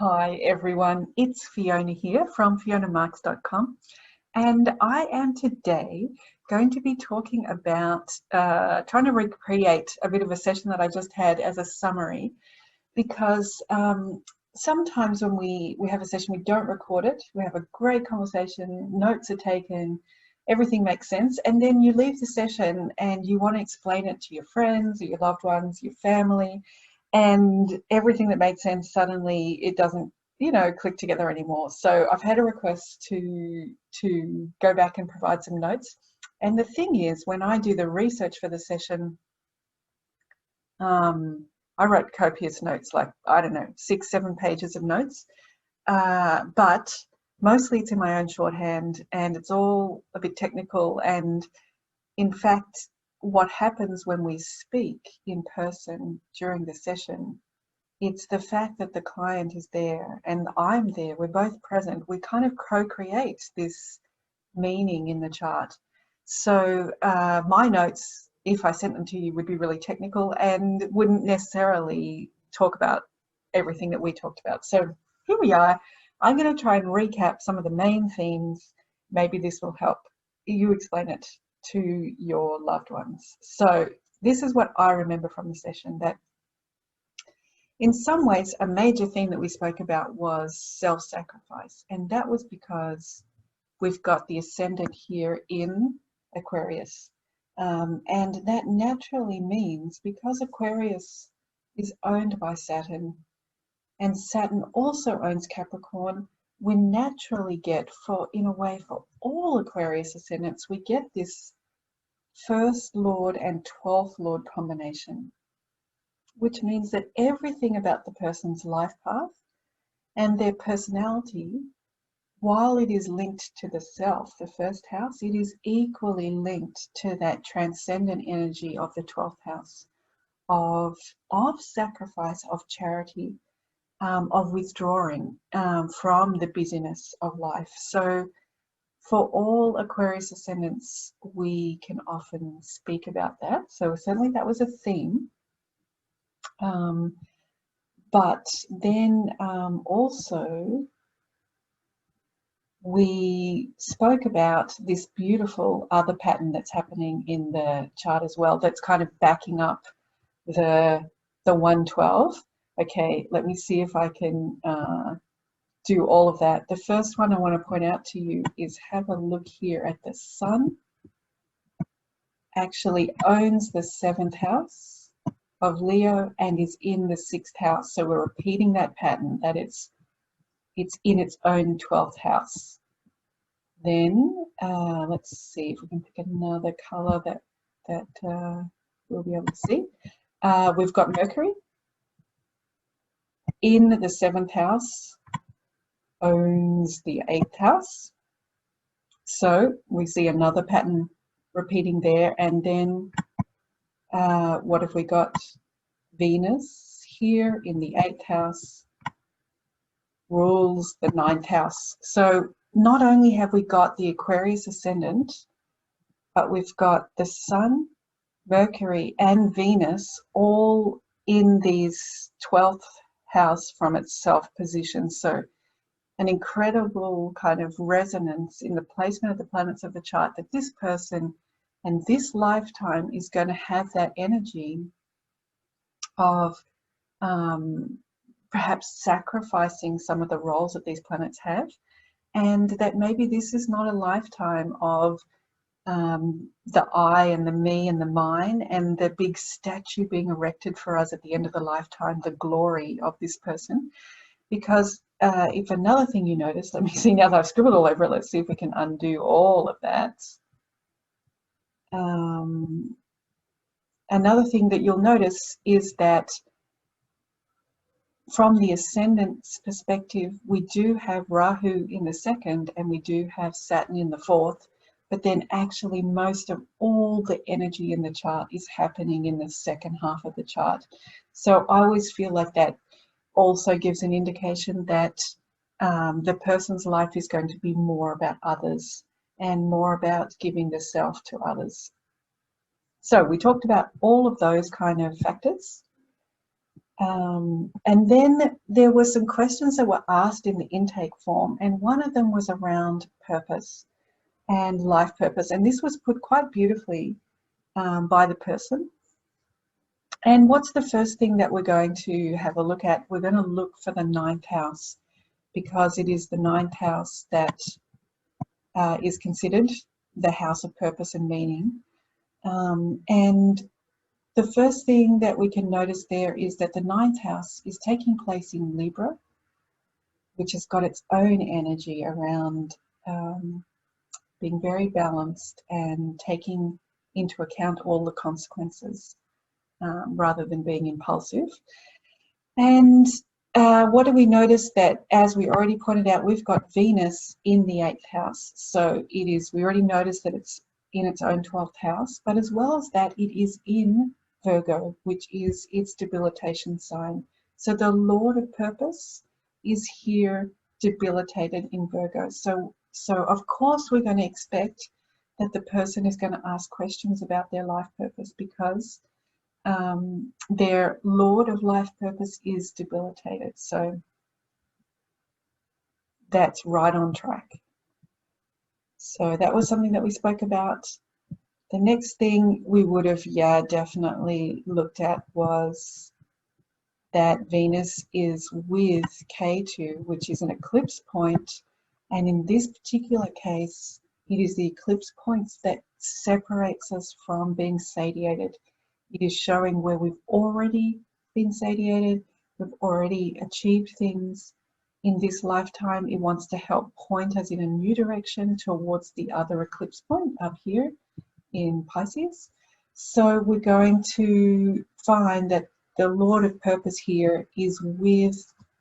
Hi everyone, it's Fiona here from FionaMarks.com, and I am today going to be talking about trying to recreate a bit of a session that I just had as a summary, because sometimes when we have a session, we don't record it. We have a great conversation, notes are taken, everything makes sense, and then you leave the session and you want to explain it to your friends or your loved ones, your family, and everything that made sense, suddenly it doesn't, click together anymore. So I've had a request to go back and provide some notes. And the thing is, when I do the research for the session, I wrote copious notes, like, I don't know, 6-7 pages of notes. But mostly it's in my own shorthand and it's all a bit technical. And in fact, what happens when we speak in person during the session, it's the fact that the client is there and I'm there, we're both present, we kind of co-create this meaning in the chart. So my notes, if I sent them to you, would be really technical and wouldn't necessarily talk about everything that we talked about. So here we are. I'm going to try and recap some of the main themes. Maybe this will help you explain it to your loved ones. So this is what I remember from the session, that in some ways a major theme that we spoke about was self-sacrifice, and that was because we've got the ascendant here in Aquarius, and that naturally means, because Aquarius is owned by Saturn and Saturn also owns Capricorn, we naturally get, in a way, for all Aquarius ascendants, we get this first lord and 12th lord combination, which means that everything about the person's life path and their personality, while it is linked to the self, the first house, it is equally linked to that transcendent energy of the 12th house of sacrifice, of charity, of withdrawing from the busyness of life. So for all Aquarius ascendants, we can often speak about that. So certainly that was a theme. But then also we spoke about this beautiful other pattern that's happening in the chart as well, that's kind of backing up the 112. Okay, let me see if I can do all of that. The first one I want to point out to you is, have a look here at the sun. Actually owns the 7th house of Leo and is in the 6th house. So we're repeating that pattern, that it's in its own 12th house. Then let's see if we can pick another color that we'll be able to see. We've got Mercury in the 7th house, owns the 8th house. So we see another pattern repeating there. And then what have we got? Venus here in the 8th house, rules the 9th house. So not only have we got the Aquarius ascendant, but we've got the Sun, Mercury and Venus all in these 12th house from its self position. So an incredible kind of resonance in the placement of the planets of the chart, that this person and this lifetime is going to have that energy of perhaps sacrificing some of the roles that these planets have, and that maybe this is not a lifetime of the I and the me and the mine and the big statue being erected for us at the end of the lifetime, the glory of this person. Because if another thing you notice, let me see now that I've scribbled all over it, let's see if we can undo all of that. Another thing that you'll notice is that from the ascendant's perspective, we do have Rahu in the 2nd and we do have Saturn in the 4th, but then actually most of all the energy in the chart is happening in the 2nd half of the chart. So I always feel like that also gives an indication that the person's life is going to be more about others and more about giving the self to others. So we talked about all of those kind of factors. And then there were some questions that were asked in the intake form, and one of them was around purpose and life purpose. And this was put quite beautifully by the person. And what's the first thing that we're going to have a look at? We're going to look for the 9th house, because it is the 9th house that is considered the house of purpose and meaning. And the first thing that we can notice there is that the 9th house is taking place in Libra, which has got its own energy around being very balanced and taking into account all the consequences rather than being impulsive. And what do we notice? That, as we already pointed out, we've got Venus in the 8th house. So it is, we already noticed that it's in its own 12th house, but as well as that, it is in Virgo, which is its debilitation sign. So the Lord of Purpose is here debilitated in Virgo. So of course we're going to expect that the person is going to ask questions about their life purpose, because their Lord of life purpose is debilitated. So that's right on track. So that was something that we spoke about. The next thing we would have, definitely looked at was that Venus is with K2, which is an eclipse point. And in this particular case, it is the eclipse points that separates us from being satiated. It is showing where we've already been satiated, we've already achieved things. In this lifetime, it wants to help point us in a new direction towards the other eclipse point up here in Pisces. So we're going to find that the Lord of Purpose here is with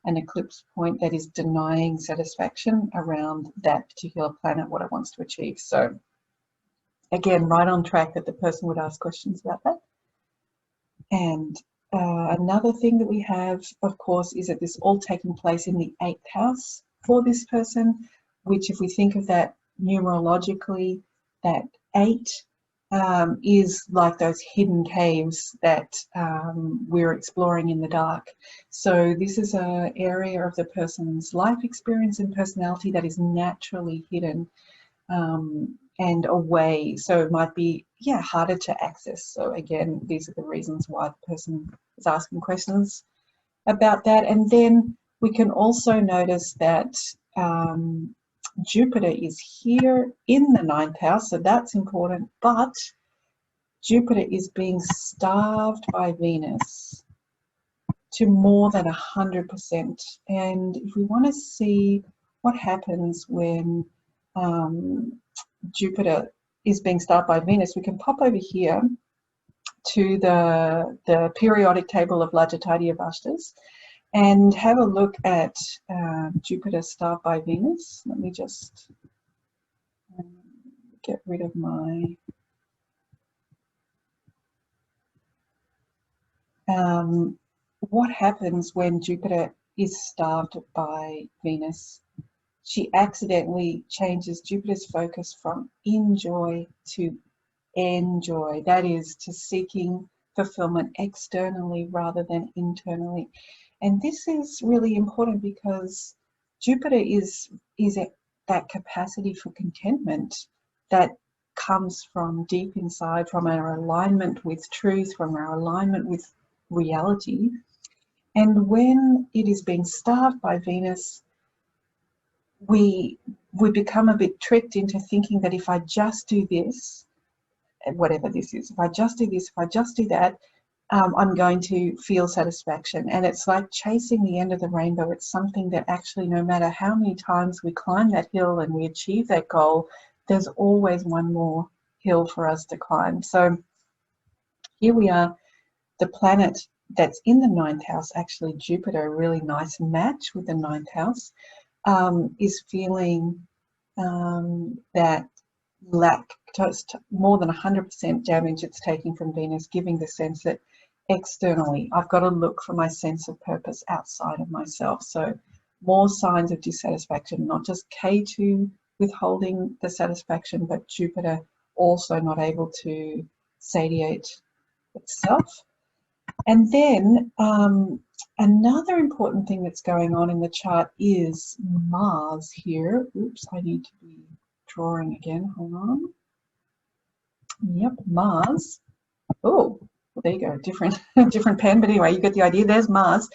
an eclipse point that is denying satisfaction around that particular planet, what it wants to achieve. So again, right on track that the person would ask questions about that. And another thing that we have, of course, is that this all taking place in the 8th house for this person, which, if we think of that numerologically, that 8 is like those hidden caves that we're exploring in the dark. So this is an area of the person's life experience and personality that is naturally hidden and away. So it might be, harder to access. So again, these are the reasons why the person is asking questions about that. And then we can also notice that Jupiter is here in the 9th house, so that's important, but Jupiter is being starved by Venus to more than 100%. And if we want to see what happens when Jupiter is being starved by Venus, we can pop over here to the periodic table of Lajjatadhyavashtas and have a look at Jupiter starved by Venus. Let me just get rid of my what happens when Jupiter is starved by Venus? She accidentally changes Jupiter's focus from enjoy to enjoy. That is, to seeking fulfillment externally rather than internally. And this is really important because Jupiter is that capacity for contentment that comes from deep inside, from our alignment with truth, from our alignment with reality. And when it is being starved by Venus, we become a bit tricked into thinking that if I just do this, whatever this is, if I just do this, if I just do that, I'm going to feel satisfaction. And it's like chasing the end of the rainbow. It's something that actually, no matter how many times we climb that hill and we achieve that goal, there's always one more hill for us to climb. So here we are, the planet that's in the 9th house, actually Jupiter, a really nice match with the 9th house, is feeling that lack, more than 100% damage it's taking from Venus, giving the sense that externally I've got to look for my sense of purpose outside of myself. So more signs of dissatisfaction, not just K2 withholding the satisfaction, but Jupiter also not able to satiate itself. And then another important thing that's going on in the chart is Mars here. Oops, I need to be drawing again. Hold on. Yep, Mars. Oh, well, there you go. Different pen, but anyway, you get the idea. There's Mars.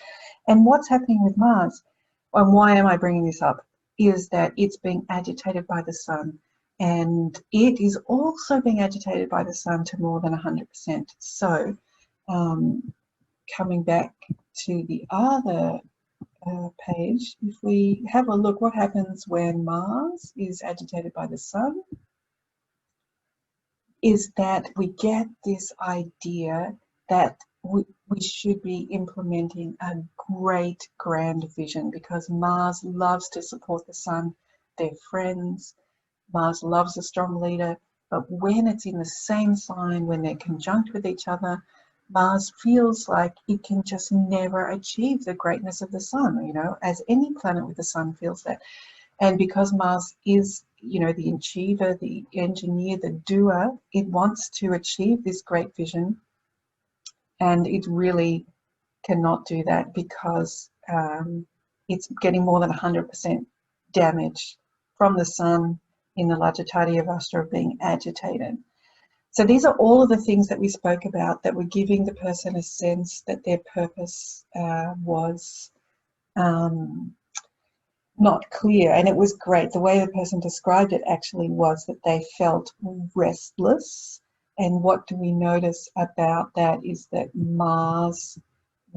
And what's happening with Mars, and why am I bringing this up, is that it's being agitated by the sun. And it is also being agitated by the sun to more than 100%. So coming back to the other page, if we have a look what happens when Mars is agitated by the sun, is that we get this idea that we should be implementing a great grand vision, because Mars loves to support the sun. They're friends. Mars loves a strong leader. But when it's in the same sign, when they're conjunct with each other, Mars feels like it can just never achieve the greatness of the sun, you know, as any planet with the sun feels that. And because Mars is, you know, the achiever, the engineer, the doer, it wants to achieve this great vision. And it really cannot do that because it's getting more than 100% damage from the sun in the Lajjatati Avasta of being agitated. So these are all of the things that we spoke about that were giving the person a sense that their purpose was not clear. And it was great. The way the person described it actually was that they felt restless. And what do we notice about that is that Mars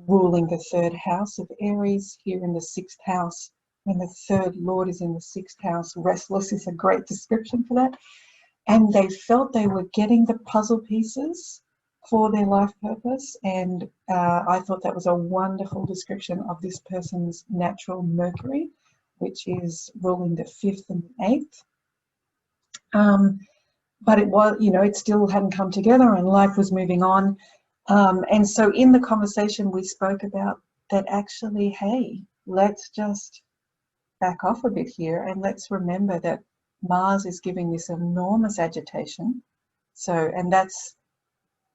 ruling the third house of Aries here in the sixth house, when the third lord is in the sixth house, restless is a great description for that. And they felt they were getting the puzzle pieces for their life purpose. And I thought that was a wonderful description of this person's natural Mercury, which is ruling the 5th and 8th. But it was, you know, it still hadn't come together and life was moving on. And so in the conversation we spoke about that actually, hey, let's just back off a bit here and let's remember that Mars is giving this enormous agitation. So, and that's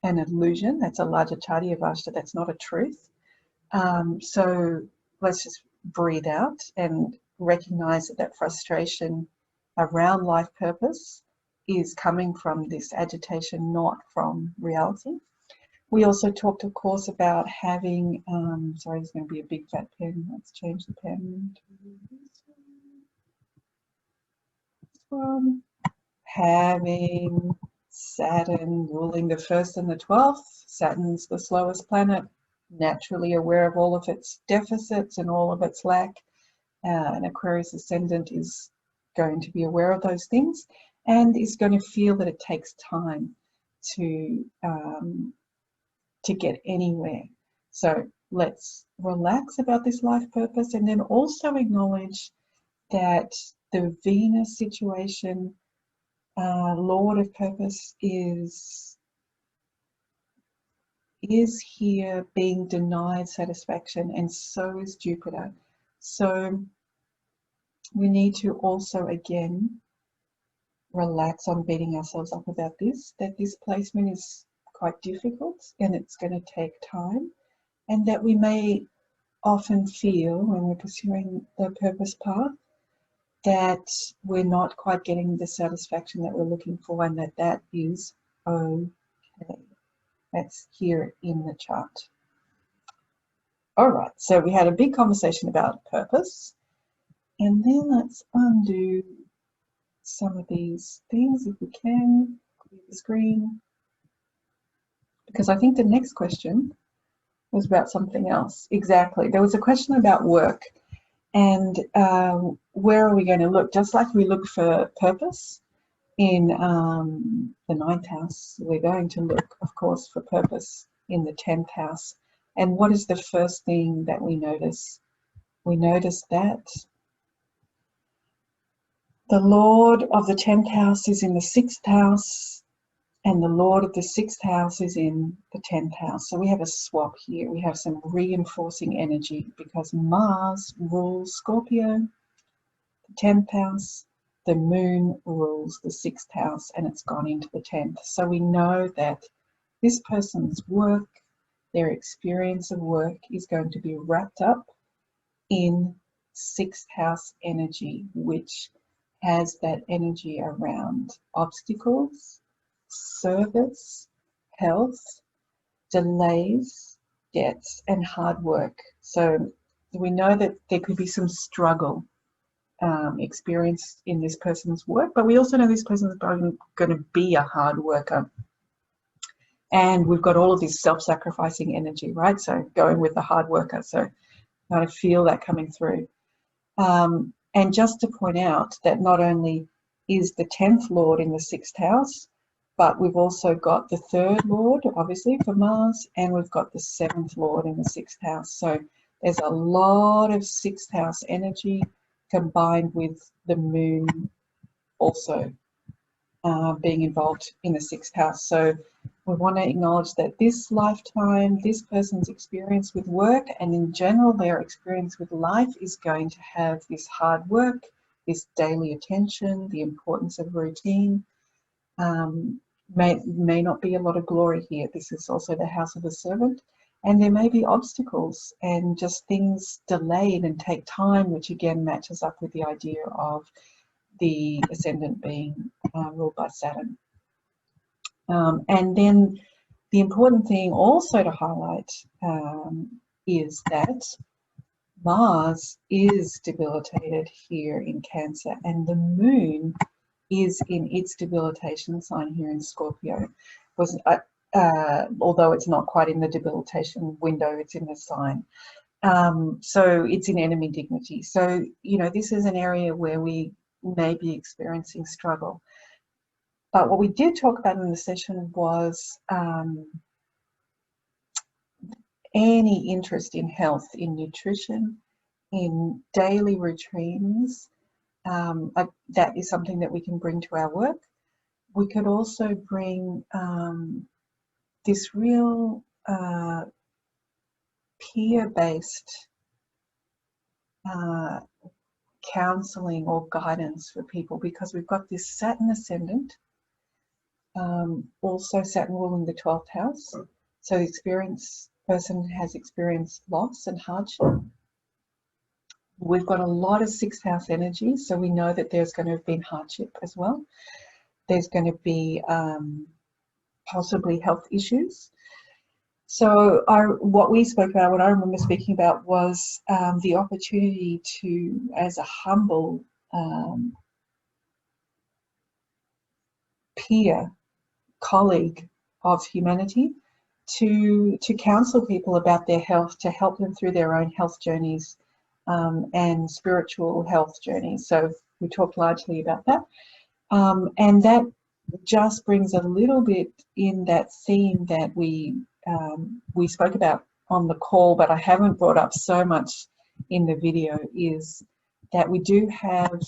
an illusion. That's a Lajjatati Avasta. That's not a truth. So let's just breathe out and recognize that that frustration around life purpose is coming from this agitation, not from reality. We also talked, of course, about having, sorry, there's going to be a big fat pen. Let's change the pen to this one. Having Saturn ruling the 1st and the 12th. Saturn's the slowest planet, naturally aware of all of its deficits and all of its lack. An Aquarius ascendant is going to be aware of those things and is going to feel that it takes time to get anywhere. So let's relax about this life purpose and then also acknowledge that the Venus situation, Lord of Purpose, is here being denied satisfaction, and so is Jupiter. So we need to also again relax on beating ourselves up about this, that this placement is quite difficult and it's going to take time, and that we may often feel when we're pursuing the purpose path that we're not quite getting the satisfaction that we're looking for, and that is okay. That's here in the chart. All right, so we had a big conversation about purpose, and then let's undo some of these things if we can. Clear the screen, because I think the next question was about something else. Exactly, there was a question about work. And where are we going to look? Just like we look for purpose in the 9th house, we're going to look, of course, for purpose in the 10th house. And what is the first thing that we notice? We notice that the Lord of the 10th house is in the 6th house, and the Lord of the 6th house is in the 10th house. So we have a swap here. We have some reinforcing energy because Mars rules Scorpio, the 10th house. The moon rules the 6th house, and it's gone into the 10th. So we know that this person's work their experience of work is going to be wrapped up in 6th house energy, which has that energy around obstacles, service, health, delays, debts, and hard work. So we know that there could be some struggle experienced in this person's work, but we also know this person's going to be a hard worker. And we've got all of this self-sacrificing energy, right? So going with the hard worker. So kind of feel that coming through. And just to point out that not only is the 10th Lord in the 6th house, but we've also got the 3rd Lord, obviously, for Mars, and we've got the 7th Lord in the 6th house. So there's a lot of 6th house energy combined with the moon also being involved in the 6th house. So we want to acknowledge that this lifetime, this person's experience with work and in general their experience with life is going to have this hard work, this daily attention, the importance of routine. May not be a lot of glory here. This is also the house of the servant. And there may be obstacles and just things delayed and take time, which again matches up with the idea of the ascendant being ruled by Saturn. And then the important thing also to highlight is that Mars is debilitated here in Cancer, and the moon is in its debilitation sign here in Scorpio. Although it's not quite in the debilitation window, it's in the sign. So it's in enemy dignity. So, you know, this is an area where we may be experiencing struggle. But what we did talk about in the session was any interest in health, in nutrition, in daily routines. That is something that we can bring to our work. We could also bring this real peer-based counseling or guidance for people, because we've got this Saturn ascendant, also Saturn ruling the 12th house. So the person has experienced loss and hardship. We've got a lot of 6th house energy, so we know that there's going to have been hardship as well. There's going to be possibly health issues. So what we spoke about, what I remember speaking about was the opportunity to, as a humble peer, colleague of humanity, to counsel people about their health, to help them through their own health journeys and spiritual health journeys. So we talked largely about that. And that just brings a little bit in that theme that we spoke about on the call, but I haven't brought up so much in the video, is that we do have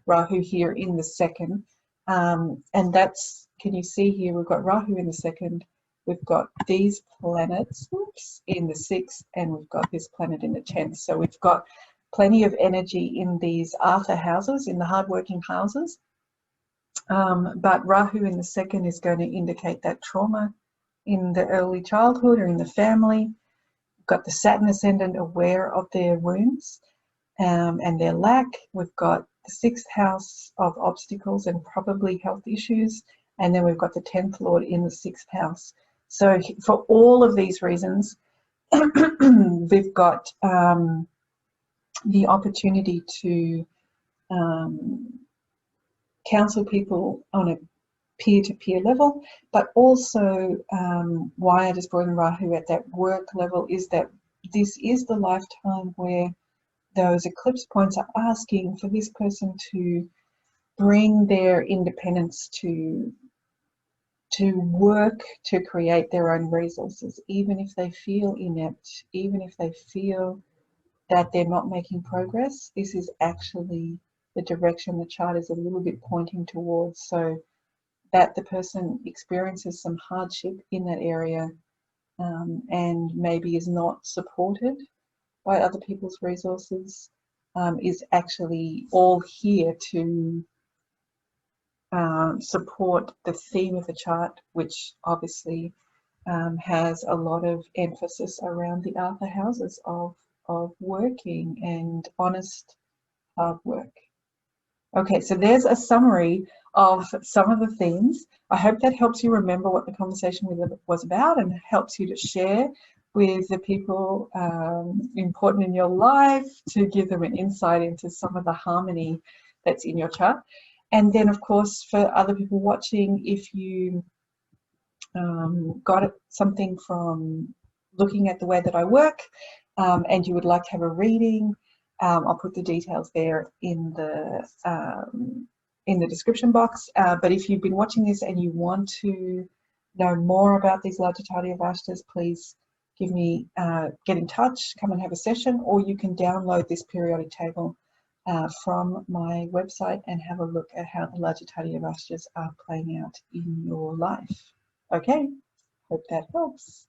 Rahu here in the 2nd. And that's, can you see here, we've got Rahu in the 2nd, we've got these planets in the 6th, and we've got this planet in the 10th. So we've got plenty of energy in these Arthur houses, in the hardworking houses. But Rahu in the 2nd is going to indicate that trauma in the early childhood or in the family. We've got the Saturn ascendant aware of their wounds and their lack. We've got the 6th house of obstacles and probably health issues. And then we've got the 10th Lord in the 6th house. So for all of these reasons, we've got the opportunity to counsel people on a peer-to-peer level, but also why I just brought in Rahu at that work level is that this is the lifetime where those eclipse points are asking for this person to bring their independence, to work to create their own resources, even if they feel inept, even if they feel that they're not making progress. This is actually the direction the chart is a little bit pointing towards, so that the person experiences some hardship in that area and maybe is not supported by other people's resources, is actually all here to support the theme of the chart, which obviously has a lot of emphasis around the Arthur houses of working and honest hard work. Okay, so there's a summary of some of the themes. I hope that helps you remember what the conversation was about and helps you to share with the people important in your life, to give them an insight into some of the harmony that's in your chart. And then, of course, for other people watching, if you got something from looking at the way that I work and you would like to have a reading, I'll put the details there in the description box. But if you've been watching this and you want to know more about these Lajatati Avastas, please give me, get in touch, come and have a session, or you can download this periodic table from my website and have a look at how the Lajatati Avastas are playing out in your life. Okay, hope that helps.